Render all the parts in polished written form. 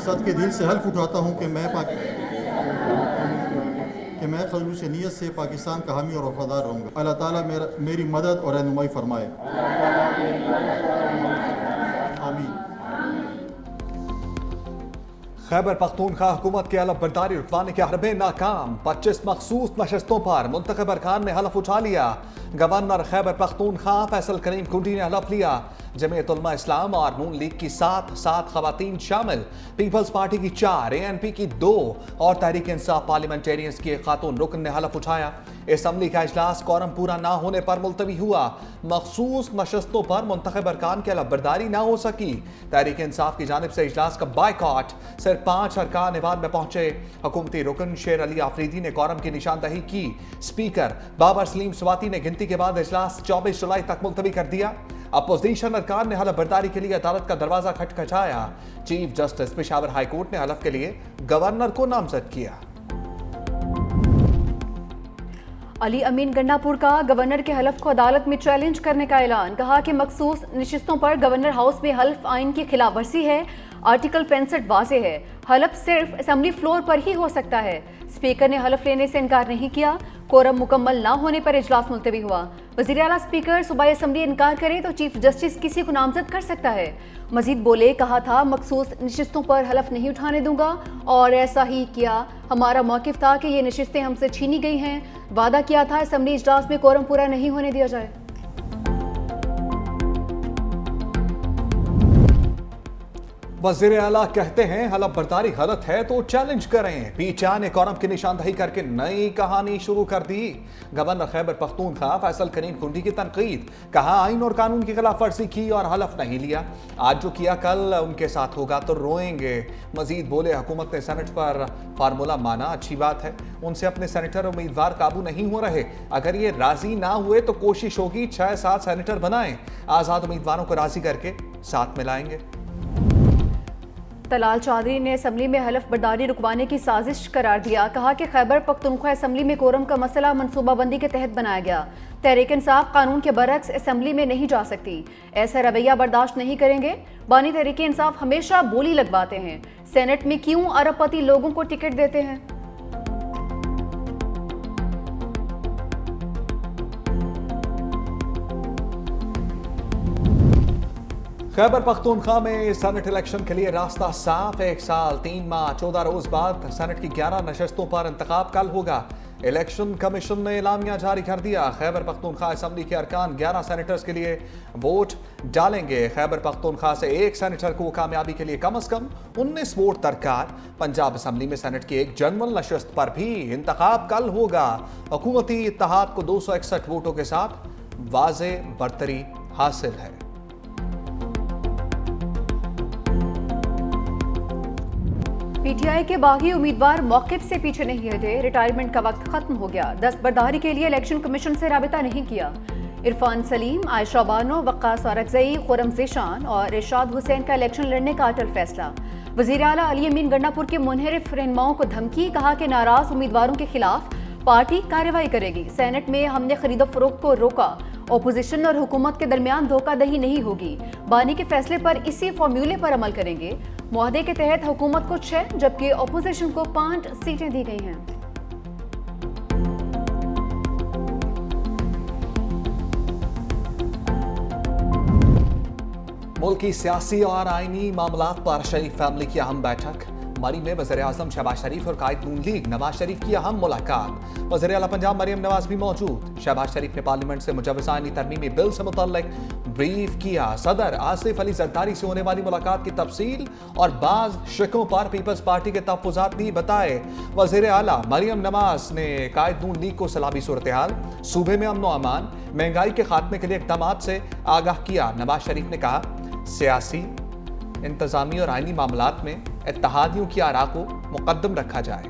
सदके दिल से हल्फ उठाता हूँ कि मैं खलूस नीयत से पाकिस्तान का हामी और वफादार रहूँगा। अल्लाह ताला मेरी मदद और रहनुमाई फरमाए। आमीन। खैबर पख्तूनख्वा हुकूमत के हलफ बर्दारी रुकवाने के हरबे नाकाम। 25 मखसूस नशस्तों पर मुंतखब अरकान ने हलफ उठा लिया। गवर्नर खैबर पख्तूनख्वा फैसल करीम कुंडी ने हलफ लिया। जमीयत उलमा इस्लाम और नून लीग की 7 खवातीन शामिल, पीपल्स पार्टी की 4, ANP की 2 और तहरीक इंसाफ पार्लियामेंटेरियंस की एक खातून रुकन ने हलफ उठाया। असम्बली का इजलास कोरम पूरा ना होने पर मुलतवी हुआ। मखसूस नशस्तों पर मुंतखब अरकान की हलफ बर्दारी ना हो सकी। तहरीक इंसाफ की जानिब से इजलास का बायकॉट। सिर्फ 5 अरकान इवान में पहुंचे। हुकूमती रुकन शेर अली आफरीदी ने कोरम की निशानदही की। स्पीकर बाबर सलीम स्वाति ने गिनती के बाद इजलास 24 जुलाई तक मुलतवी कर दिया। अपोजिशन अरकान ने हलफ बर्दारी के लिए अदालत का दरवाजा खटखटाया। Chief justice Peshawar high court ने हलफ के लिए गवर्नर को नामजद किया। अली अमीन गन्नापुर का गवर्नर के हलफ को अदालत में चैलेंज करने का ऐलान। कहा कि मखसूस नशिस्तों पर गवर्नर हाउस में हल्फ आइन की खिलाफ वर्जी है। आर्टिकल 65 वाज़ेह है। हलफ सिर्फ असेंबली फ्लोर पर ही हो सकता है। स्पीकर ने हलफ लेने से इनकार नहीं किया। कोरम मुकम्मल ना होने पर इजलास मुलतवी हुआ। वज़ीर आला स्पीकर सूबाई असेंबली इनकार करे तो चीफ जस्टिस किसी को नामजद कर सकता है। मजीद बोले, कहा था मखसूस नशिस्तों पर हलफ नहीं उठाने दूंगा और ऐसा ही किया। हमारा मौक़िफ़ था कि ये नशिस्तें हमसे छीनी गई हैं। वादा किया था असेंबली इजलास में कोरम पूरा नहीं होने दिया जाए। वज़ीर आला कहते हैं हलफ बर्दारी गलत है तो चैलेंज करें। पीछा ने कोरम की निशानदही करके नई कहानी शुरू कर दी। गवर्नर खैबर पख्तूनख्वा फैसल करीम कुंडी की तनकीद। कहा आइन और कानून की खिलाफ वर्जी की और हलफ नहीं लिया। आज जो किया कल उनके साथ होगा तो रोएंगे। मजीद बोले, हुकूमत ने सेनेट पर फार्मूला माना, अच्छी बात है। उनसे अपने सेनेटर उम्मीदवार काबू नहीं हो रहे। अगर ये राजी ना हुए तो कोशिश होगी 6-7 सेनेटर बनाएं। आज़ाद उम्मीदवारों को राजी करके साथ में लाएंगे। तलाल चौधरी ने असम्बली में हलफ बर्दारी रुकवाने की साजिश करार दिया। कहा कि खैबर पख्तूनख्वा असम्बली में कोरम का मसला मनसूबाबंदी के तहत बनाया गया। तहरीक इंसाफ कानून के बरक्स असम्बली में नहीं जा सकती। ऐसा रवैया बर्दाश्त नहीं करेंगे। बानी तहरीक इंसाफ हमेशा बोली लगवाते हैं। सेनेट में क्यों अरबपति लोगों को टिकट देते हैं? खैबर पख्तूनख्वा में सेनेट इलेक्शन के लिए रास्ता साफ। 1 साल 3 माह 14 रोज बाद सेनेट की 11 नशस्तों पर इंतखाब कल होगा। इलेक्शन कमीशन ने एलामिया जारी कर दिया। खैबर पख्तूनख्वा असम्बली के अरकान 11 सेनेटर्स के लिए वोट डालेंगे। खैबर पख्तूनख्वा से एक सेनेटर को कामयाबी के लिए कम से कम 19 वोट दरकार। पंजाब असम्बली में सेनेट की एक जनरल नशस्त पर भी इंतखाब कल होगा। हुकूमती इत्तेहाद को 261 वोटों के साथ वाज़े बरतरी हासिल है। पीटीआई के बागी उम्मीदवार मौक़िफ़ से पीछे नहीं हटे। रिटायरमेंट का वक्त खत्म हो गया। दस्तबरदारी के लिए इलेक्शन कमीशन से राबिता नहीं किया। इरफान सलीम, आयशा बानो, वक्कास औरकज़ई, खुरम ज़ीशान और इरशाद हुसैन का इलेक्शन लड़ने का अटल फैसला। वज़ीर आला अली अमीन गन्नापुर के मुनहरिफ रहनुमाओं को धमकी। कहा कि नाराज उम्मीदवारों के खिलाफ पार्टी कार्रवाई करेगी। सेनेट में हमने खरीदो फरोख्त को रोका। ओपोजिशन और हुकूमत के दरमियान धोखाधड़ी नहीं होगी। बानी के फैसले पर इसी फॉर्मूले पर अमल करेंगे। मुआहदे के तहत हुकूमत को 6 जबकि ओपोजिशन को 5 सीटें दी गई हैं। मुल्की सियासी और आईनी मामलात पर शरीफ फैमिली की अहम बैठक। मरी में वज़ीर आज़म शहबाज शरीफ और कायद नून लीग नवाज शरीफ की अहम मुलाकात। वज़ीर आला पंजाब मरियम नवाज भी मौजूद। शहबाज शरीफ ने पार्लियामेंट से मुजव्वज़ानी तरमीमी बिल से मुतल्लिक ब्रीफ किया। सदर आसिफ अली जरदारी से होने वाली मुलाकात की तफसील और बाज़ शिकों पर पीपल्स पार्टी के तहफ़्फ़ुज़ात भी बताए। वज़ीर आला मरियम नवाज ने कायद नून लीग को सलामी सूरत हाल, सूबे में अमन व अमान, महंगाई के खात्मे के लिए इक़दामात से आगाह किया। नवाज शरीफ ने कहा, सियासी, इंतज़ामी और आईनी मामलात में इत्तेहादियों की आरा को मुकद्दम रखा जाए।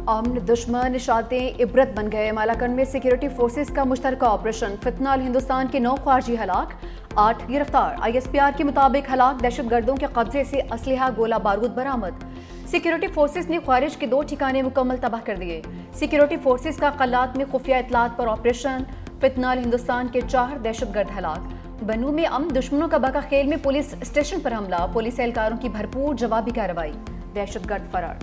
आमन दुश्मन इशातें इबरत बन गए। मालाकंड में सिक्योरिटी फोर्सेस का मुश्तरका ऑपरेशन। फितनाल हिंदुस्तान के 9 ख्वारजी हलाक, 8 गिरफ्तार। ISPR के मुताबिक हलाक दहशतगर्दों के कब्जे से असलहा गोला बारूद बरामद। सिक्योरिटी फोर्सेस ने ख्वारिज के 2 ठिकाने मुकम्मल तबाह कर दिए। सिक्योरिटी फोर्सेस का कल्लात में खुफिया इतलात पर ऑपरेशन। फितनाल हिंदुस्तान के 4 दहशतगर्द हलाक। बनू में दुश्मनों का बका खेल में पुलिस स्टेशन पर हमला, पुलिस एहलकारों की भरपूर जवाबी कार्रवाई, दहशतगर्द फरार।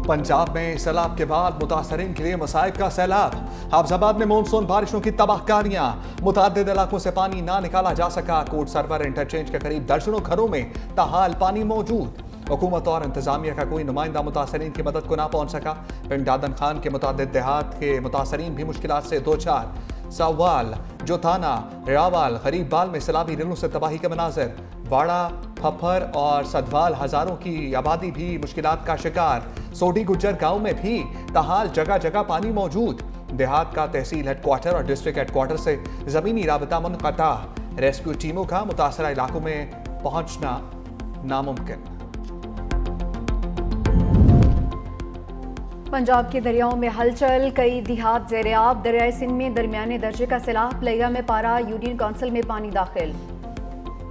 पंजाब में सैलाब के बाद मुतासरीन के लिए मसाइब का सैलाब। हाफजाबाद में मानसून बारिशों की तबाहकारियां, मुतअद्दिद इलाकों से पानी ना निकाला जा सका। कोट सर्वर इंटरचेंज के करीब दर्जनों घरों में ताहाल पानी मौजूद। हुकूमत और इंतजामिया का कोई नुमाइंदा मुतासरीन की मदद को ना पहुंच सका। पिंड दादन खान के मुतअद्दिद देहात के मुतासरीन भी मुश्किलात से दो चार। सावाल, जोताना, रावाल, गरीबबाल में सैलाबी रिलों से तबाही के मनाजिर। वाड़ा, फफर और सदवाल हजारों की आबादी भी मुश्किलात का शिकार। सोडी गुज्जर गांव में भी ताहाल जगह जगह पानी मौजूद। देहात का तहसील हेडक्वार्टर और डिस्ट्रिक्ट हेडक्वार्टर से जमीनी राबता मुनक़ता। रेस्क्यू टीमों का मुतासरा इलाकों में पहुंचना नामुमकिन। पंजाब के दरियाओं में हलचल, कई देहात ज़ेर-ए-आब। दरियाए सिंध में दरमियाने दर्जे का सैलाब, प्लेगा में पारा, यूनियन काउंसिल में पानी दाखिल।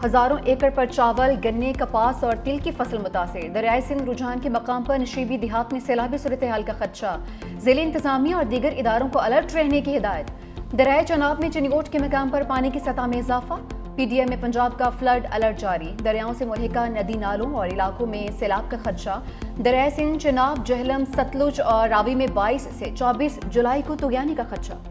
हजारों एकड़ पर चावल, गन्ने, कपास और तिल की फसल मुतासिर। दरियाए सिंध रुझान के मकाम पर नशीबी देहात में सैलाबी सूरत हाल का खदशा, ज़िले इंतजामिया और दीगर इदारों को अलर्ट रहने की हिदायत। दरियाए चनाब में चिनीगोट के मकाम पर पानी की सतह में इजाफा। पीडीएम में पंजाब का फ्लड अलर्ट जारी। दरियाओं से मुल्हिका नदी नालों और इलाकों में सैलाब का खदशा। दरियाए सिंध, चिनाब, जहलम, सतलुज और रावी में 22 से 24 जुलाई को तुगयानी का खदशा।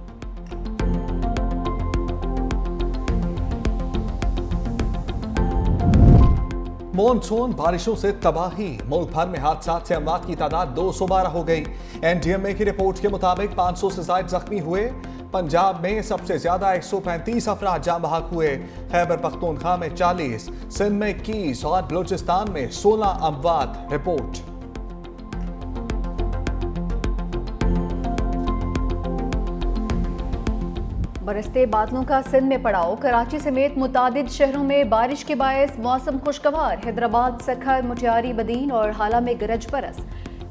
मॉनसून बारिशों से तबाही, मुल्क भर में हादसात से अमवात की तादाद 212 हो गई। एनडीएमए की रिपोर्ट के मुताबिक 500 से ज्यादा जख्मी हुए। पंजाब में सबसे ज्यादा 135 अफराद जाँ बहक हुए। खैबर पख्तूनख्वा में 40, सिंध में 21 और बलूचिस्तान में 16 अमवात रिपोर्ट। बरसते बादलों का सिंध में पड़ाव। कराची समेत मुतादिद शहरों में बारिश के बायस मौसम खुशगवार। हैदराबाद, सखर, मुटियारी, बदीन और हाला में गरज बरस।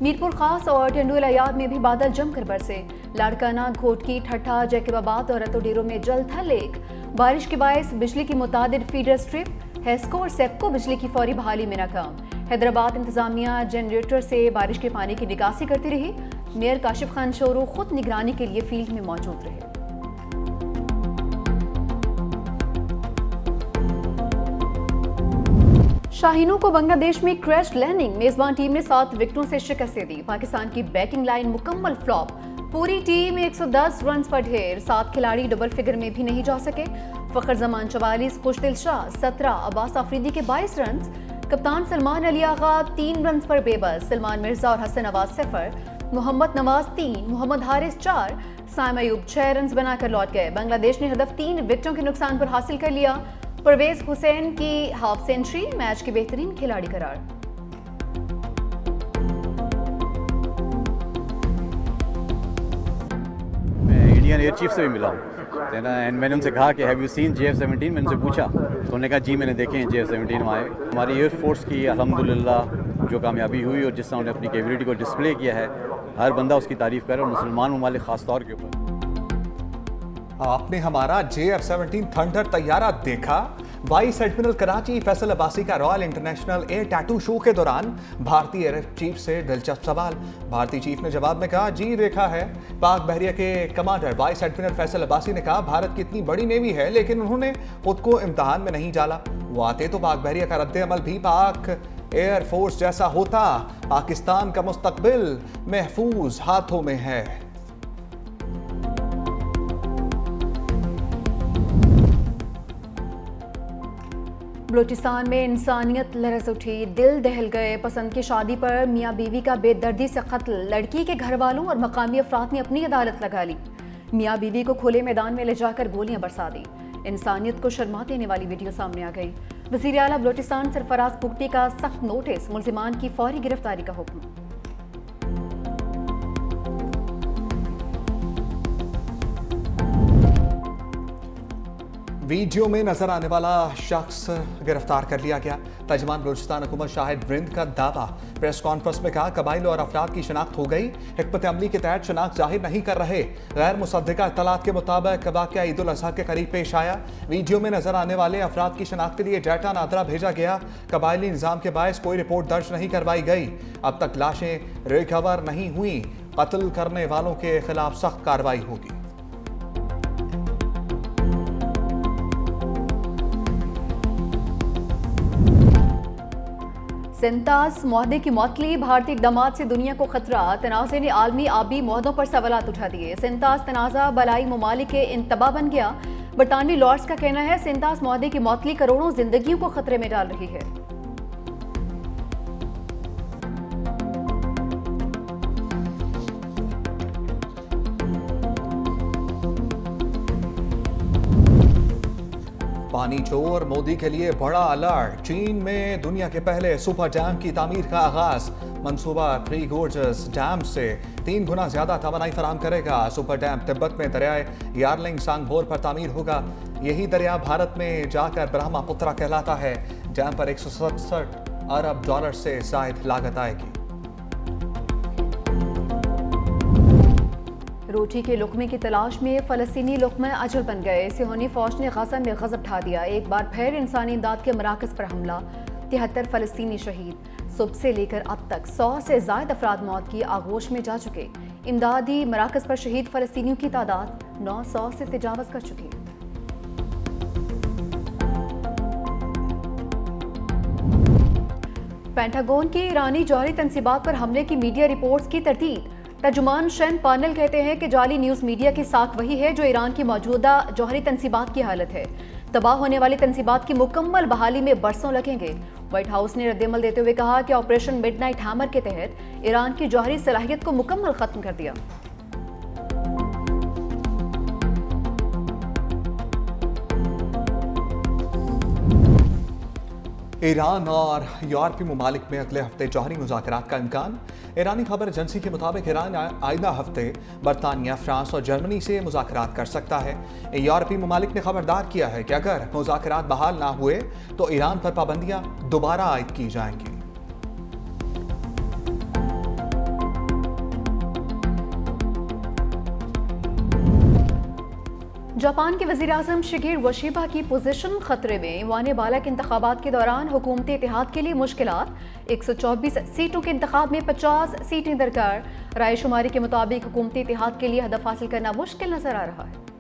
मीरपुर खास और टंडुल अयाद में भी बादल जमकर बरसे। लाड़काना, घोटकी, ठट्ठा, जैकबाबाद और रतोडेरो में जल था लेक। बारिश के बायस बिजली की मुतादिद फीडर स्ट्रिप, हेस्को और सेप्को बिजली की फौरी बहाली में नाकाम। हैदराबाद इंतजामिया जनरेटर से बारिश के पानी की निकासी करती रही। मेयर काशिफ खान शोरू खुद निगरानी के लिए फील्ड में मौजूद रहे। शाहीनों को बांग्लादेश में क्रैश लैंडिंग, मेजबान टीम ने 7 विकेटों से शिकस्त दी। पाकिस्तान की बैटिंग लाइन मुकम्मल फ्लॉप। पूरी टीम 110 रन पर ढेर। 7 खिलाड़ी डबल फिगर में भी नहीं जा सके। फखर जमान 44, खुशदिल शाह 17, अब्बास आफरीदी के 22 रन। कप्तान सलमान अली आगा 3 रन पर बेबस। सलमान मिर्जा और हसन नवाज 0, मोहम्मद नवाज 3, मोहम्मद हारिस 4, साइम अयूब 6 रन बनाकर लौट गए। बांग्लादेश ने हदफ 3 विकेटों के नुकसान पर हासिल कर लिया। परवेज हुसैन की हाफ सेंचुरी मैच के बेहतरीन खिलाड़ी करार। मैं इंडियन एयर चीफ से भी मिला हूँ एंड मैंने उनसे कहा कि हैव यू सीन JF-17। मैंने उनसे पूछा तो उन्होंने कहा जी मैंने देखे हैं JF-17 वहाँ आए। हमारी एयरफोर्स की अल्हम्दुलिल्लाह जो कामयाबी हुई और जिस तरह उन्होंने अपनी कैपेबिलिटी को डिस्प्ले किया है, हर बंदा उसकी तारीफ़ करे और मुसलमान ममालिक ख़ास तौर के ऊपर। आपने हमारा JF-17 थंडर तैयारा देखा? वाइस एडमिरल कराची फैसल अब्बासी का royal international air tattoo show के दौरान भारतीय एयर चीफ से दिलचस्प सवाल। भारतीय चीफ ने जवाब में कहा जी देखा है। पाक बहरिया के commander vice admiral Faisal Abbasi ने कहा भारत की इतनी बड़ी नेवी है लेकिन उन्होंने खुद को इम्तहान में नहीं डाला। वो आते तो पाक बहरिया का रद्द अमल भी पाक एयर फोर्स जैसा होता। पाकिस्तान का मुस्तकबिल महफूज हाथों में है। बलूचिस्तान में इंसानियत लरज़ उठी, दिल दहल गए। पसंद की शादी पर मियाँ बीवी का बेदर्दी से कत्ल। लड़की के घर वालों और मकामी अफराद ने अपनी अदालत लगा ली। मियाँ बीवी को खुले मैदान में ले जाकर गोलियां बरसा दी। इंसानियत को शर्मा देने वाली वीडियो सामने आ गई। वज़ीर आला बलूचिस्तान सरफराज पुख्ती का सख्त नोटिस, मुल्जिमान की फौरी गिरफ्तारी का हुक्म। वीडियो में नजर आने वाला शख्स गिरफ्तार कर लिया गया। तर्जुमान बलूचिस्तान हुकूमत शाहिद वरिंद का दावा। प्रेस कॉन्फ्रेंस में कहा कबाइल और अफराद की शनाख्त हो गई। हिकमत अमली के तहत शनाख्त जाहिर नहीं कर रहे। गैर मुसद्दिका इत्तलात के मुताबिक वाक़या ईद उल अज़हा के करीब पेश आया। वीडियो में नजर आने वाले अफराद की शनाख्त के लिए डाटा नादरा भेजा गया। कबायली निज़ाम के बायस कोई रिपोर्ट दर्ज नहीं करवाई गई। अब तक लाशें रिकवर नहीं हुई। कत्ल करने वालों के खिलाफ सख्त कार्रवाई होगी। सिंतास मुआहदे की मौतली, भारतीय इक़दामात से दुनिया को खतरा, तनाज़े ने आलमी आबी मुआहदों पर सवालात उठा दिए। सिंतास तनाज़ा बलाई ममालिक के इंतबा बन गया। बरतानवी लॉर्ड्स का कहना है सिंतास मुआहदे की मौतली करोड़ों जिंदगियों को खतरे में डाल रही है। पानी चोर, मोदी के लिए बड़ा अलर्ट। चीन में दुनिया के पहले सुपर डैम की तामीर का आगाज। मंसूबा 3 गोर्जस डैम से 3 गुना ज्यादा तवानाई फराहम करेगा। सुपर डैम तिब्बत में दरियाए यारलिंग सांगभोर पर तामीर होगा। यही दरिया भारत में जाकर ब्रह्मपुत्रा कहलाता है। डैम पर 167 अरब डॉलर से जायद लागत आएगी। रोटी के लुकमे की तलाश में फलस्तीनी लुकमे अजल बन गए। सिहोनी फौज ने गजा में गजब ढा दिया। एक बार फिर इंसानी इमदाद के मराकज़ पर हमला, 73 फलस्तीनी शहीद। सुबह से लेकर अब तक 100 से ज़ायद अफराद मौत की आगोश में जा चुके। इमदादी मराकज़ पर शहीद फलस्तीनियों की तादाद 900 से तजावज़ कर चुकी। पेंटागन की ईरानी जौहरी तनसीबात पर हमले की मीडिया रिपोर्ट्स की तरदीद। तर्जुमान शैन पानल कहते हैं कि जाली न्यूज़ मीडिया की साख वही है जो ईरान की मौजूदा जौहरी तनसीबात की हालत है। तबाह होने वाली तनसीबात की मुकम्मल बहाली में बरसों लगेंगे। व्हाइट हाउस ने रद्दमल देते हुए कहा कि ऑपरेशन मिडनाइट हैमर के तहत ईरान की जौहरी सलाहियत को मुकम्मल खत्म कर दिया। ईरान और यूरोपीय ममालिक में अगले हफ्ते जौहरी मुज़ाकरात का इम्कान। ईरानी खबर एजेंसी के मुताबिक ईरान आइंदा हफ्ते बरतानिया, फ्रांस और जर्मनी से मुज़ाकरात कर सकता है। यूरोपीय ममालिक ने खबरदार किया है कि अगर मुज़ाकरात बहाल ना हुए तो ईरान पर पाबंदियां दोबारा आयद की जाएंगी। जापान के वज़ीर-ए-आज़म शिगेर वशीबा की पोजीशन खतरे में। ईवान बाला के इंतखाबात के दौरान हुकूमती इत्तेहाद के लिए मुश्किलात। 124 सीटों के इंतखाब में 50 सीटें दरकार। राय शुमारी के मुताबिक हुकूमती इत्तेहाद के लिए हदफ हासिल करना मुश्किल नजर आ रहा है।